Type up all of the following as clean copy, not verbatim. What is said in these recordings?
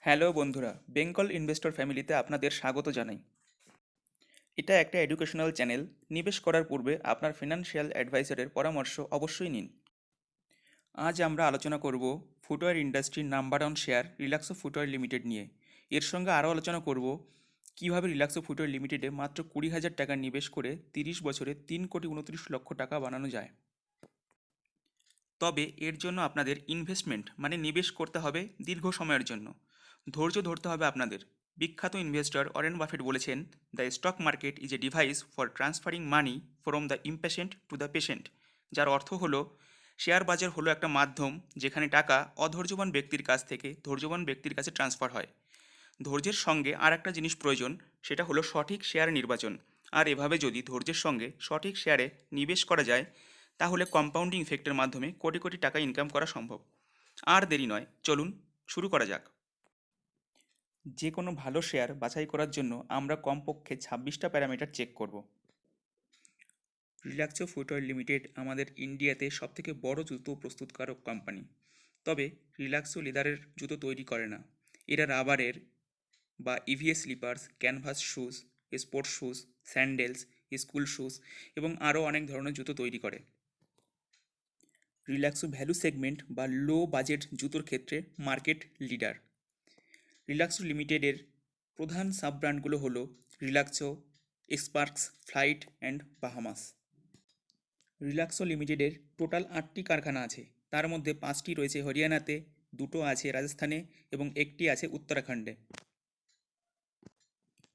Hello বন্ধুরা, Bengal investor ফ্যামিলিতে আপনাদের স্বাগত জানাই। এটা একটা এডুকেশনাল চ্যানেল। নিবেশ করার পূর্বে আপনার ফিনান্সিয়াল অ্যাডভাইজারের পরামর্শ অবশ্যই নিন। আজ আমরা আলোচনা করব ফুটওয়্যার ইন্ডাস্ট্রির number one share Relaxo footwear limited নিয়ে। এর সঙ্গে আরও আলোচনা করব কিভাবে রিল্যাক্সো ফুটওয়্যার লিমিটেডে মাত্র 20,000 টাকা নিবেশ করে 30 বছরে 3,29,00,000 টাকা বানানো যায়। তবে এর জন্য আপনাদের ইনভেস্টমেন্ট মানে নিবেশ করতে হবে দীর্ঘ সময়ের জন্য। ধৈর্য ধরতে হবে আপনাদের। বিখ্যাত ইনভেস্টর অরেন বাফেট বলেছেন, the stock market is a device for transferring money from the impatient to the patient. যার অর্থ হলো শেয়ার বাজার হলো একটা মাধ্যম যেখানে টাকা অধৈর্যবান ব্যক্তির কাছ থেকে ধৈর্যবান ব্যক্তির কাছে ট্রান্সফার হয়। ধৈর্যের সঙ্গে আর একটা জিনিস প্রয়োজন, সেটা হলো সঠিক শেয়ার নির্বাচন। আর এভাবে যদি ধৈর্যের সঙ্গে সঠিক শেয়ারে নিবেশ করা যায় তাহলে কম্পাউন্ডিং ইফেক্টের মাধ্যমে কোটি কোটি টাকা ইনকাম করা সম্ভব। আর দেরি নয়, চলুন শুরু করা যাক। যে কোনো ভালো শেয়ার বাছাই করার জন্য আমরা কমপক্ষে 26টা প্যারামিটার চেক করব। রিল্যাক্সো ফুটওয়্যার লিমিটেড আমাদের ইন্ডিয়াতে সবথেকে বড় জুতো প্রস্তুতকারক কোম্পানি। তবে রিল্যাক্সো লেদারের জুতো তৈরি করে না। এরা রাবারের বা EVS sleepers, canvas shoes, sports shoes, sandals, school shoes এবং আরও অনেক ধরনের জুতো তৈরি করে। রিল্যাক্সো ভ্যালু সেগমেন্ট বা লো বাজেট জুতোর ক্ষেত্রে মার্কেট লিডার। রিল্যাক্সো লিমিটেডের প্রধান সাব ব্র্যান্ডগুলো হলো Relaxo, sparks, flight and Bahamas. Relaxo লিমিটেডের টোটাল 8টি কারখানা আছে। তার মধ্যে 5টি রয়েছে হরিয়ানাতে, 2টো আছে রাজস্থানে এবং একটি আছে উত্তরাখণ্ডে।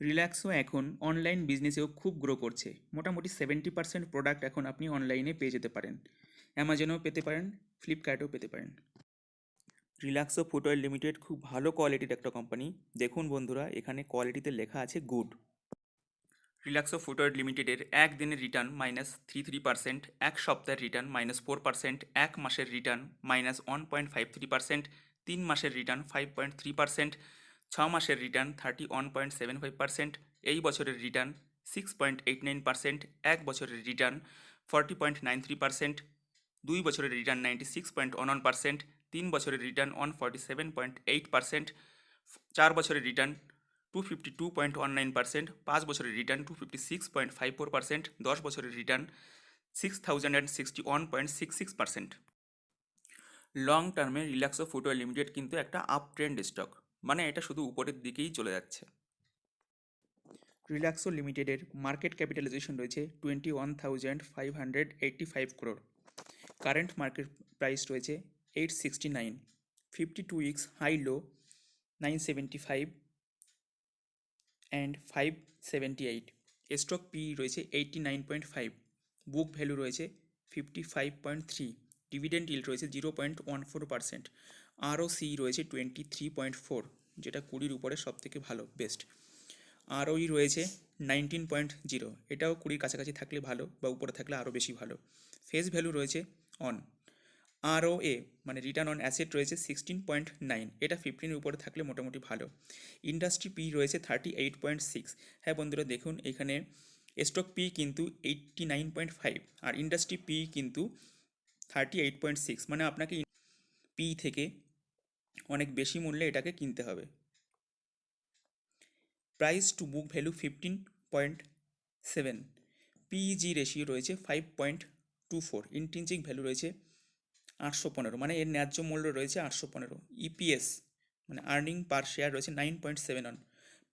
রিল্যাক্সো এখন অনলাইন বিজনেসেও খুব গ্রো করছে। মোটামুটি 70% প্রোডাক্ট এখন আপনি অনলাইনে পেয়ে যেতে পারেন। অ্যামাজনেও পেতে পারেন, ফ্লিপকার্টেও পেতে পারেন। রিল্যাক্সো ফুটওয়্যার লিমিটেড খুব ভালো কোয়ালিটির একটা কোম্পানি। দেখুন বন্ধুরা, এখানে কোয়ালিটিতে লেখা আছে গুড। রিল্যাক্সো ফুটওয়্যার লিমিটেডের একদিনের রিটার্ন -3.3%, এক সপ্তাহের রিটার্ন -4%, এক মাসের রিটার্ন -1.53%, 3 মাসের রিটার্ন 5.3%, 6 মাসের রিটার্ন 31.75%, এই বছরের রিটার্ন 6.89%, এক বছরের রিটার্ন 40.93%, 2 বছরের রিটার্ন 96.11%, 3 বছরের রিটার্ন 147.8%, 4 বছরের রিটার্ন 252.19%, 5 বছরের রিটার্ন 256.54%, 10 বছরের রিটার্ন 6061.66%। লং টার্মে রিল্যাক্সো ফুটওয়্যার লিমিটেড কিন্তু একটা আপ ট্রেন্ড স্টক, মানে এটা শুধু উপরের দিকেই চলে যাচ্ছে। রিল্যাক্সো লিমিটেডের মার্কেট ক্যাপিটালাইজেশন রয়েছে 21,585 crore। কারেন্ট মার্কেট প্রাইস রয়েছে 869, 52 weeks high low 975 and 578। Stock P রয়েছে 89.5, বুক ভ্যালু রয়েছে 55.3, ডিভিডেন্ড ইল্ড রয়েছে 0.14%, আরওসি রয়েছে 23.4, যেটা 20-র উপরে সব থেকে ভালো বেস্ট। আরওই রয়েছে 19.0, এটাও 20-র কাছাকাছি থাকলে ভালো বা উপরে থাকলে আরও বেশি ভালো। ফেস ভ্যালু রয়েছে অন। আরওএ মানে রিটার্ন অন অ্যাসেট রয়েছে 16.9, এটা 15-এর উপরে থাকলে মোটামুটি ভালো। ইন্ডাস্ট্রি পি রয়েছে 38.6। হ্যাঁ বন্ধুরা, দেখুন এখানে স্টক পি কিন্তু 89.5 আর ইন্ডাস্ট্রি পি কিন্তু 38.6, মানে আপনাকে পি থেকে অনেক বেশি মূল্যে এটাকে কিনতে হবে। Price to book value 15.7, PEG ratio রয়েছে 5.24, ইন্ট্রিনসিক ভ্যালু রয়েছে 815, মানে এর ন্যায্য মূল্য রয়েছে 815। ইপিএস মানে আর্নিং পার শেয়ার রয়েছে 9.71।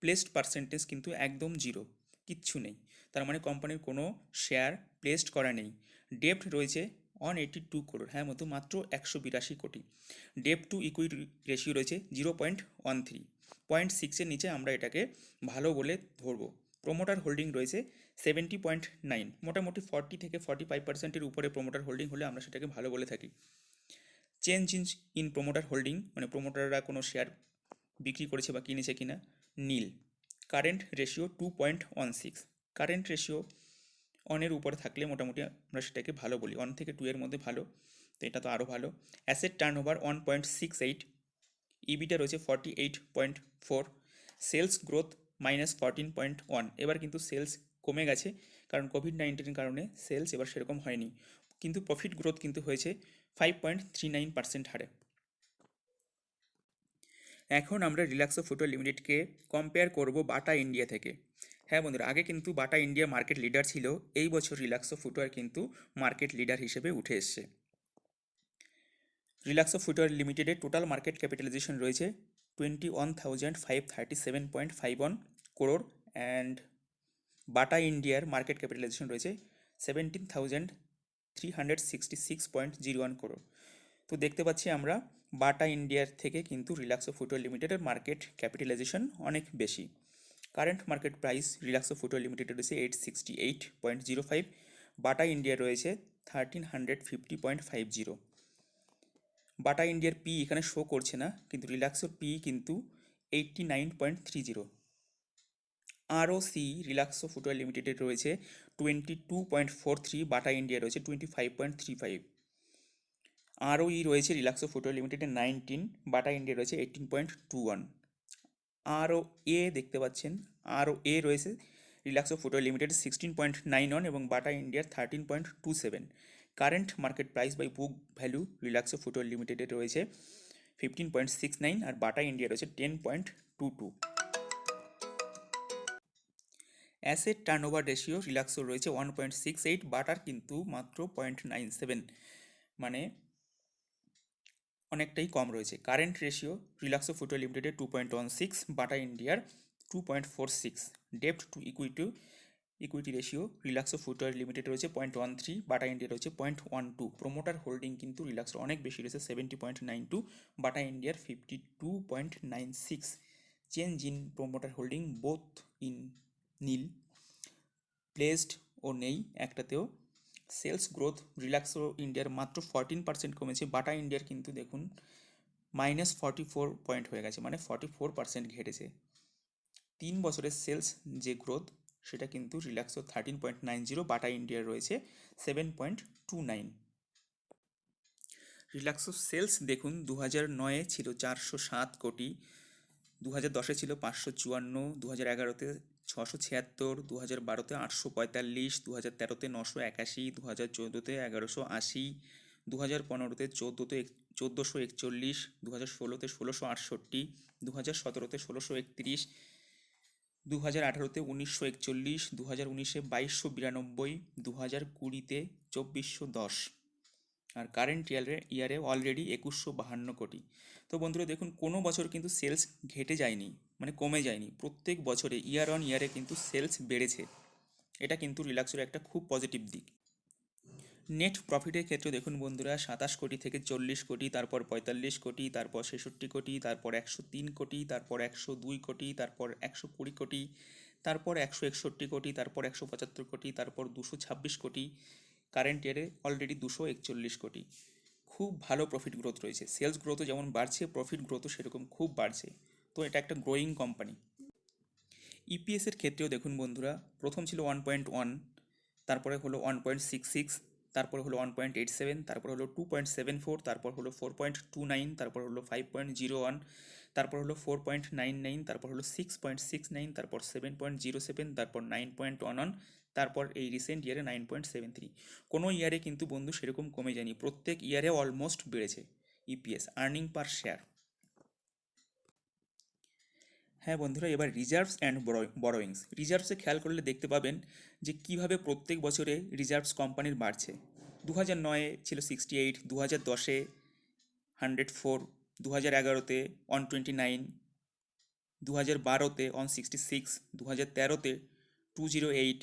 প্লেসড পার্সেন্টেজ কিন্তু একদম জিরো, কিচ্ছু নেই, তার মানে কোম্পানির কোনো শেয়ার প্লেসড করা নেই। ডেপ্ট রয়েছে 182 crore, হ্যাঁ মতো মাত্র 182 কোটি। ডেপ্ট টু ইকুইটি রেশিও রয়েছে 0.13, 0.6-এর নিচে আমরা এটাকে ভালো বলে ধরবো। প্রোমোটার হোল্ডিং রয়েছে 70.9, মোটামুটি 40 থেকে 45%-এর উপরে প্রোমোটার হোল্ডিং হলে আমরা সেটাকে ভালো বলে থাকি। চেঞ্জ ইন প্রোমোটার হোল্ডিং মানে প্রোমোটাররা কোনো শেয়ার বিক্রি করেছে বা কিনেছে কিনা, নীল। কারেন্ট রেশিও 2.16, কারেন্ট রেশিও অনের উপরে থাকলে মোটামুটি আমরা সেটাকে ভালো বলি, 1 থেকে 2 এর মধ্যে ভালো, তো এটা তো আরও ভালো। অ্যাসেট টার্ন ওভার 1.68, ইবিটা রয়েছে 48.4, সেলস গ্রোথ -14.1। এবার কিন্তু সেলস কমে গেছে, কারণ কোভিড-19-এর কারণে সেলস এবার সেরকম হয়নি, কিন্তু প্রফিট গ্রোথ কিন্তু হয়েছে 5.39% হারে। এখন আমরা রিল্যাক্সো ফুটওয়্যার লিমিটেডকে কম্পেয়ার করব বাটা ইন্ডিয়া থেকে। হ্যাঁ বন্ধুরা, আগে কিন্তু বাটা ইন্ডিয়া মার্কেট লিডার ছিল, এই বছর রিল্যাক্সো ফুটওয়্যার কিন্তু মার্কেট লিডার হিসেবে উঠে এসছে। রিল্যাক্সো ফুটওয়্যার লিমিটেডের টোটাল মার্কেট ক্যাপিটালাইজেশন রয়েছে 21,537.51 করোড় অ্যান্ড বাটা ইন্ডিয়ার মার্কেট ক্যাপিটালাইজেশন রয়েছে 17,366.01 করোড়। তো দেখতে পাচ্ছি আমরা বাটা ইন্ডিয়ার থেকে কিন্তু রিল্যাক্সো ফুটওয়্যার লিমিটেডের মার্কেট ক্যাপিটালাইজেশন অনেক বেশি। Current market price Relaxo footwear লিমিটেডের রয়েছে 868.05, বাটা ইন্ডিয়ার রয়েছে 1350.50। বাটা ইন্ডিয়ার পি এখানে শো করছে না, কিন্তু রিল্যাক্সোর পি কিন্তু 89.30। আরওসি রিল্যাক্সো ফুটওয়্যার লিমিটেডের রয়েছে 22.43, বাটা ইন্ডিয়া রয়েছে 25.35। আরওই রয়েছে রিল্যাক্সো ফুটওয়্যার লিমিটেডের 19, বাটা ইন্ডিয়া রয়েছে 18.21। আরও এ দেখতে পাচ্ছেন, আরও এ রয়েছে রিল্যাক্সো ফুটওয়্যার লিমিটেড 16.91 এবং বাটা ইন্ডিয়ার 13.27। Current market price by book value Relaxo footwear লিমিটেডের রয়েছে 15.69 আর বাটা ইন্ডিয়া রয়েছে 10.22। অ্যাসেট টার্নওভার রেশিও রিল্যাক্সোর রয়েছে 1.68, বাটার কিন্তু মাত্র 0.97, মানে অনেকটাই কম রয়েছে। কারেন্ট রেশিও রিল্যাক্সো ফুটওয়্যার লিমিটেডের 2.16, বাটা ইন্ডিয়ার 2.46। ডেপ্ট to equity ratio Relaxo footwear limited রয়েছে 0.13, বাটা ইন্ডিয়া রয়েছে 0.12। প্রোমোটার হোল্ডিং কিন্তু রিল্যাক্সোর অনেক বেশি রয়েছে 70.92, বাটা ইন্ডিয়ার 52.96। Change in promoter holding both in nil, pledged ও নেই একটাতেও। সেলস গ্রোথ রিল্যাক্সো ইন্ডিয়ার মাত্র 14% কমেছে, বাটা ইন্ডিয়ার কিন্তু দেখুন -44 পয়েন্ট হয়ে গেছে, মানে 44% ঘটেছে। 3 বছরের সেলস যে গ্রোথ সেটা কিন্তু রিল্যাক্সো 13.90, বাটা ইন্ডিয়ার রয়েছে 7.29। রিল্যাক্সো সেলস দেখুন 2009-এ ছিল 407 কোটি, 2010-এ ছিল 554, 2011-তে 676, 2012-তে 845, 2013-তে 981, 2014-তে 1180, 2015-তে 1441, 2016-তে 1668, 2017-তে 1631, 2018-তে 1941, 2019-এ 2292, 2020-তে 2410 আর কারেন্ট ইয়ারে অলরেডি 2152 কোটি। তো বন্ধুরা দেখুন, কোনো বছর কিন্তু সেলস ঘেটে যায়নি, মানে কমে যায়নি, প্রত্যেক বছরে ইয়ার অন ইয়ারে কিন্তু সেলস বেড়েছে। এটা কিন্তু রিল্যাক্সোর একটা খুব পজিটিভ দিক। নেট প্রফিটের ক্ষেত্রে দেখুন বন্ধুরা, 27 কোটি থেকে 40 কোটি, তারপর 45 কোটি, তারপর 66 কোটি, তারপর 103 কোটি, তারপর 102 কোটি, তারপর 120 কোটি, তারপর 161 কোটি, তারপর 175 কোটি, তারপর 226 কোটি। কারেন্ট ইয়ারে অলরেডি 241 কোটি। খুব ভালো প্রফিট গ্রোথ রয়েছে, সেলস গ্রোথও যেমন বাড়ছে, প্রফিট গ্রোথও সেরকম খুব বাড়ছে। তো এটা একটা গ্রোয়িং কোম্পানি। ইপিএসের ক্ষেত্রেও দেখুন বন্ধুরা, প্রথম ছিল 1.1, তারপরে হলো 1.66, তারপরে হলো 1.87, তারপর হলো 2.74, তারপর হলো 4.29, তারপর হলো 5.01, তারপর হলো 4.99, তারপর হলো 6.69, তারপর 7.07, তারপর 9.11, তারপর এই রিসেন্ট ইয়ারে 9.73। কোনো ইয়ারে কিন্তু বন্ধু সেরকম কমে যায়নি, প্রত্যেক ইয়ারে অলমোস্ট বেড়েছে ইপিএস, আর্নিং পার শেয়ার। হ্যাঁ বন্ধুরা, এবার রিজার্ভস অ্যান্ড বরোয়িংস। রিজার্ভসে খেয়াল করলে দেখতে পাবেন যে কিভাবে প্রত্যেক বছরে রিজার্ভস কোম্পানির বাড়ছে। 2009-এ ছিল 68, 2010-এ 104, 2011-তে 129, 2012-তে 166, 2013-তে 208,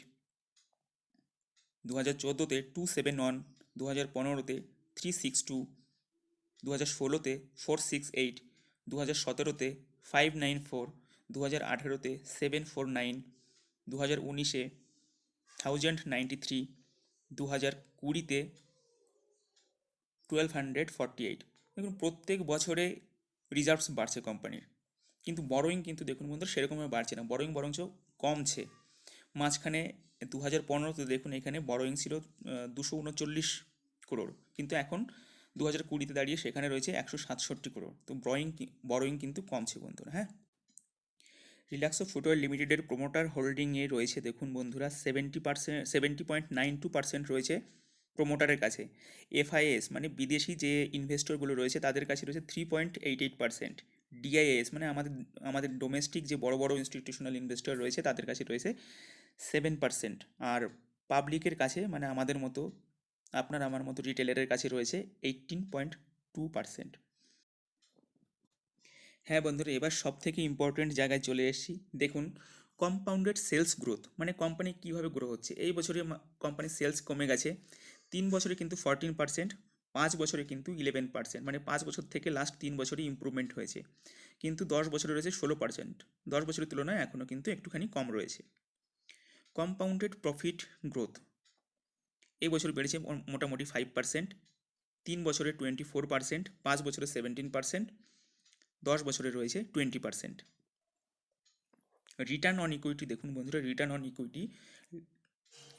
2014-তে 271, 2015-তে 362, 2016-তে 468, 2017-তে 594, 2018-তে 749, 2019-এ 1093, 2020-তে 1248। দেখুন প্রত্যেক বছরে রিজার্ভস বাড়ছে কোম্পানির, কিন্তু বরোয়িং কিন্তু দেখুন বন্ধুরা সেরকমভাবে বাড়ছে না, বরোয়িং বরঞ্চ কমছে। মাঝখানে 2015-তে দেখুন এখানে বরোয়িং ছিল 239 করোড়, কিন্তু এখন 2020-তে দাঁড়িয়ে সেখানে রয়েছে 167 করোড়। তো বরোয়িং কিন্তু কমছে বন্ধুরা। হ্যাঁ, রিল্যাক্সো ফুটওয়্যার লিমিটেডের প্রোমোটার হোল্ডিংয়ে রয়েছে দেখুন বন্ধুরা 70.92% রয়েছে প্রোমোটারের কাছে। এফআইএস মানে বিদেশি যে ইনভেস্টরগুলো রয়েছে তাদের কাছে রয়েছে 3.88%। ডিআইএস মানে আমাদের ডোমেস্টিক যে বড় বড় ইনস্টিটিউশনাল ইনভেস্টর রয়েছে তাদের কাছে রয়েছে 7%, আর পাবলিকের কাছে মানে আমাদের মতো আপনার আমার মতো রিটেলারের কাছে রয়েছে 18.2%। হ্যাঁ বন্ধুরা, এবার সব থেকে ইম্পর্টেন্ট জায়গায় চলে এসেছি। দেখুন, কম্পাউন্ডেড সেলস গ্রোথ মানে কোম্পানি কীভাবে গ্রো হচ্ছে। এই বছরে কোম্পানির সেলস কমে গেছে, 3 বছরে কিন্তু 14%, 5 বছরে কিন্তু 11%, মানে 5 বছর থেকে লাস্ট 3 বছরই ইম্প্রুভমেন্ট হয়েছে। কিন্তু 10 বছরে রয়েছে 16%, 10 বছরের তুলনায় এখনও কিন্তু একটুখানি কম রয়েছে। কম্পাউন্ডেড প্রফিট গ্রোথ এই বছর বেড়েছে মোটামুটি 5%, 3 বছরে 24%, 5 বছরে 17%, 10 বছরে রয়েছে 20%। রিটার্ন অন ইকুইটি দেখুন বন্ধুরা, রিটার্ন অন ইকুইটি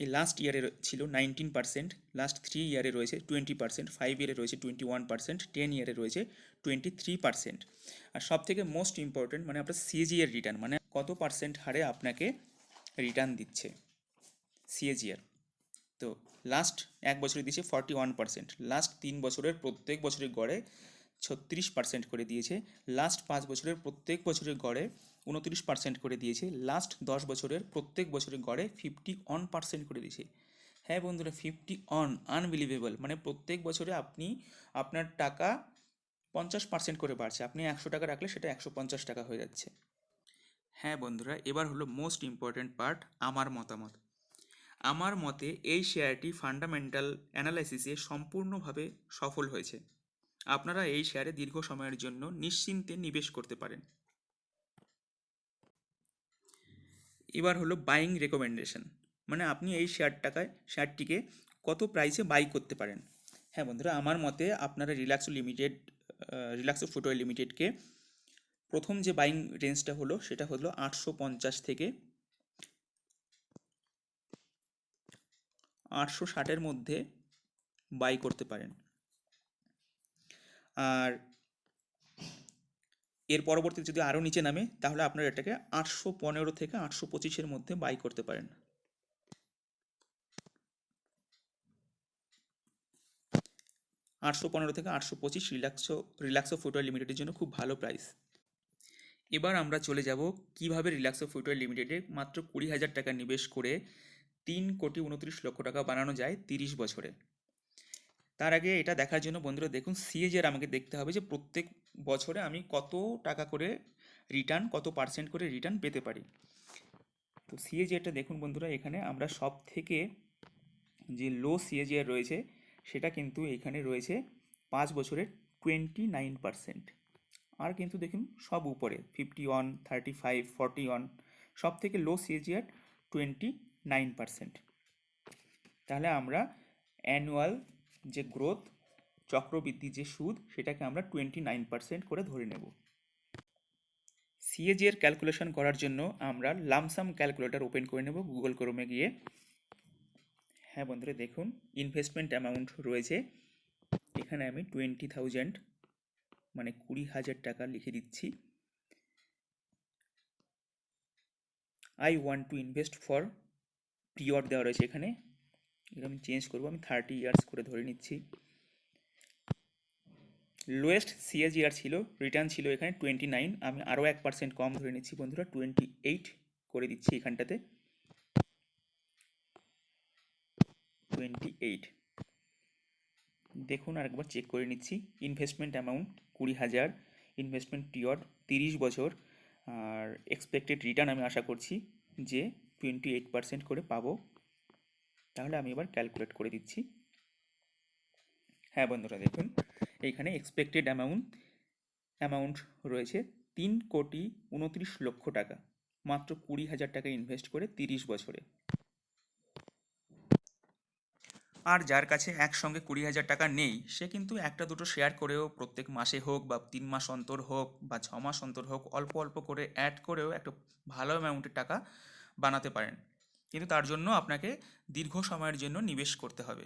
এই লাস্ট ইয়ারে ছিল 19%, লাস্ট 3 ইয়ারে রয়েছে 20%, 5 ইয়ারে রয়েছে 21%, 10 ইয়ারে রয়েছে 23%। আর সব থেকে মোস্ট ইম্পর্টেন্ট মানে আপনার সিএজিআর রিটার্ন মানে কত পার্সেন্ট হারে আপনাকে রিটার্ন দিচ্ছে সিএজিআর। তো লাস্ট 1 বছরে দিয়েছে 41%, লাস্ট 3 বছরের প্রত্যেক বছরের গড়ে 36% করে দিয়েছে, লাস্ট 5 বছরের প্রত্যেক বছরের গড়ে 29% করে দিয়েছে, লাস্ট 10 বছরের প্রত্যেক বছরের গড়ে 51% করে দিয়েছে। হ্যাঁ বন্ধুরা, 50 আনবিলিভেবল, মানে প্রত্যেক বছরে আপনি আপনার টাকা 50% করে বাড়ছে। আপনি 100 টাকা রাখলে সেটা 150 টাকা হয়ে যাচ্ছে। হ্যাঁ বন্ধুরা, এবার হলো মোস্ট ইম্পর্ট্যান্ট পার্ট, আমার মতামত। আমার মতে এই শেয়ারটি ফান্ডামেন্টাল অ্যানালাইসিসে সম্পূর্ণভাবে সফল হয়েছে। আপনারা এই শেয়ারে দীর্ঘ সময়ের জন্য নিশ্চিন্তে নিবেশ করতে পারেন। এবার হলো বাইং রেকমেন্ডেশন, মানে আপনি এই শেয়ারটিকে কত প্রাইসে বাই করতে পারেন। হ্যাঁ বন্ধুরা, আমার মতে আপনারা রিল্যাক্সো ফুটওয়্যার লিমিটেডকে প্রথম যে বাইং রেঞ্জটা হলো সেটা হলো 850 থেকে 860-এর মধ্যে বাই করতে পারেন। আর এর পরবর্তীতে যদি আরও নিচে নামে তাহলে আপনারা এটাকে 815 থেকে 825-এর মধ্যে বাই করতে পারেন। 815 থেকে 825 রিল্যাক্সো ফুটওয়্যার লিমিটেডের জন্য খুব ভালো প্রাইস। এবার আমরা চলে যাব কিভাবে রিল্যাক্সো ফুটওয়্যার লিমিটেডে মাত্র 20,000 টাকা নিবেশ করে 3,29,00,000 টাকা বানানো যায় 30 বছরে। তার আগে এটা দেখার জন্য বন্ধুরা দেখুন, সিএজিআর আমাকে দেখতে হবে যে প্রত্যেক বছরে আমি কত টাকা করে রিটার্ন, কত পার্সেন্ট করে রিটার্ন পেতে পারি। তো সিএজিআরটা দেখুন বন্ধুরা, এখানে আমরা সব থেকে যে লো সিএজিআর রয়েছে সেটা কিন্তু এখানে রয়েছে 5 বছরের 29%। আর কিন্তু দেখুন সব উপরে 51, 35, 41, সব থেকে লো সিএজিআর 29%। তাহলে আমরা অ্যানুয়াল যে গ্রোথ, চক্রবৃদ্ধি যে সুদ, সেটাকে আমরা 29% করে ধরে নেব। সিএজিআর ক্যালকুলেশন করার জন্য আমরা লামসাম ক্যালকুলেটর ওপেন করে নেব গুগল ক্রোমে গিয়ে। হ্যাঁ বন্ধুরা দেখুন, ইনভেস্টমেন্ট অ্যামাউন্ট রয়েছে এখানে, আমি 20,000 মানে 20,000 টাকা লিখে দিচ্ছি। I want to invest for period দেওয়া রয়েছে এখানে, এটা আমি চেঞ্জ করবো, আমি 30 ইয়ার্স করে ধরে নিচ্ছি। লোয়েস্ট সিএজিআর ছিল, রিটার্ন ছিল এখানে 29, আমি আরও 1% কম ধরে নিচ্ছি বন্ধুরা, 28 করে দিচ্ছি এখানটাতে। 28 দেখুন, আরেকবার চেক করে নিচ্ছি। ইনভেস্টমেন্ট অ্যামাউন্ট 20,000, ইনভেস্টমেন্ট পিরিয়ড 30 বছর, আর এক্সপেক্টেড রিটার্ন আমি আশা করছি যে 28% করে পাবো। তাহলে আমি এবার ক্যালকুলেট করে দিচ্ছি। হ্যাঁ বন্ধুরা দেখুন, এইখানে এক্সপেক্টেড অ্যামাউন্ট রয়েছে 3,29,00,000 টাকা, মাত্র 20,000 টাকা ইনভেস্ট করে 30 বছরে। আর যার কাছে একসঙ্গে 20,000 টাকা নেই, সে কিন্তু একটা দুটো শেয়ার করেও প্রত্যেক মাসে হোক বা 3 মাস অন্তর হোক বা 6 মাস অন্তর হোক অল্প অল্প করে অ্যাড করেও একটা ভালো অ্যামাউন্টের টাকা বানাতে পারেন। কিন্তু তার জন্য আপনাকে দীর্ঘ সময়ের জন্য নিবেশ করতে হবে।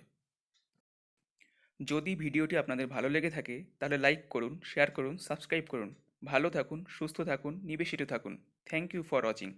যদি ভিডিওটি আপনাদের ভালো লেগে থাকে তাহলে লাইক করুন, শেয়ার করুন, সাবস্ক্রাইব করুন। ভালো থাকুন, সুস্থ থাকুন, নিবেশিত থাকুন। Thank you for watching.